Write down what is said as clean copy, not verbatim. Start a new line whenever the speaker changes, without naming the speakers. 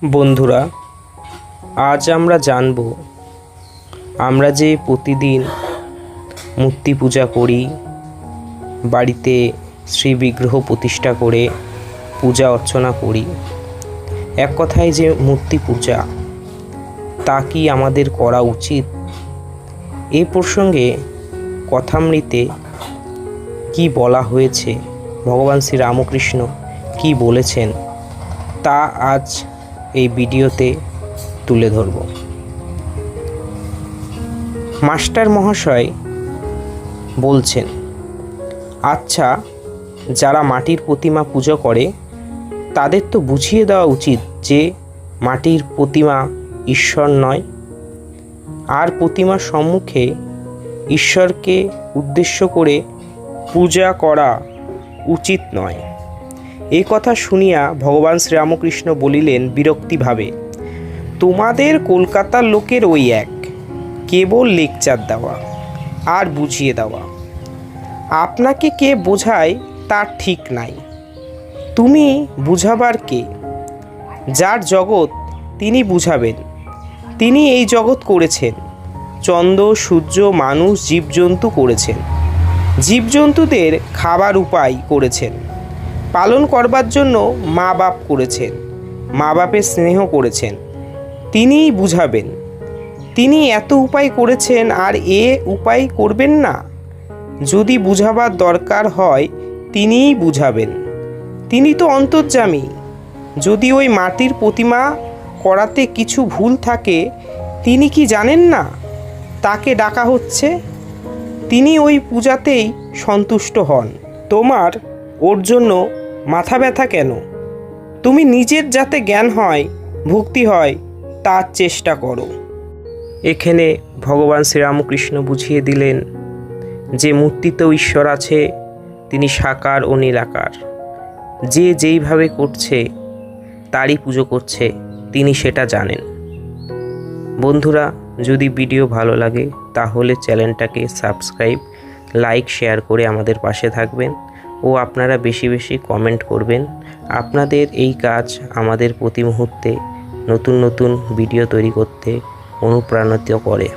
বন্ধুরা, আজ আমরা জানব আমরা যে প্রতিদিন মূর্তি পূজা করি, বাড়িতে শ্রী বিগ্রহ প্রতিষ্ঠা করে পূজা অর্চনা করি, এক কথায় যে মূর্তি পূজা, তা কি আমাদের করা উচিত? এ প্রসঙ্গে কথামৃতে কি বলা হয়েছে, ভগবান শ্রীরামকৃষ্ণ কি বলেছেন, তা আজ এই ভিডিওতে তুলে ধরব। মাস্টার মহাশয় বলছেন, আচ্ছা, যারা মাটির প্রতিমা পুজো করে তাদের তো বুঝিয়ে দেওয়া উচিত যে মাটির প্রতিমা ঈশ্বর নয়, আর প্রতিমার সম্মুখে ঈশ্বরকে উদ্দেশ্য করে পূজা করা উচিত নয়। এই কথা শুনিয়া ভগবান শ্রীরামকৃষ্ণ বলিলেন বিরক্তিভাবে, তোমাদের কলকাতার লোকের ওই এক, কেবল লেকচার দেওয়া আর বুঝিয়ে দেওয়া। আপনাকে কে বোঝায় তার ঠিক নাই, তুমি বুঝাবার কে? যার জগৎ তিনি বুঝাবেন। তিনি এই জগৎ করেছেন, চন্দ্র সূর্য মানুষ জীবজন্তু করেছেন, জীবজন্তুদের খাবার উপায় করেছেন, পালন করবার জন্য মা বাপ করেছেন, মা বাপের স্নেহ করেছেন, তিনিই বুঝাবেন। তিনি এত উপায় করেছেন আর এ উপায় করবেন না? যদি বুঝাবার দরকার হয় তিনিই বুঝাবেন। তিনি তো অন্তর্যামী। যদি ওই মাটির প্রতিমা করাতে কিছু ভুল থাকে তিনি কি জানেন না তাকে ডাকা হচ্ছে? তিনি ওই পূজাতেই সন্তুষ্ট হন। তোমার ওর জন্য মাথা ব্যথা কেন? তুমি নিজের যাতে জ্ঞান হয়, ভক্তি হয়, তার চেষ্টা করো। এখানে ভগবান শ্রীরামকৃষ্ণ বুঝিয়ে দিলেন যে মূর্তিতেও ঈশ্বর আছে, তিনি সাকার ও নিরাকার। যে যেইভাবে করছে তারই পুজো করছে, তিনি সেটা জানেন। বন্ধুরা, যদি ভিডিও ভালো লাগে তাহলে চ্যানেলটাকে সাবস্ক্রাইব, লাইক, শেয়ার করে আমাদের পাশে থাকবেন ও আপনারা বেশি বেশি কমেন্ট করবেন। আপনাদের এই কাজ আমাদের প্রতি মুহূর্তে নতুন নতুন ভিডিও তৈরি করতে অনুপ্রাণিত করে।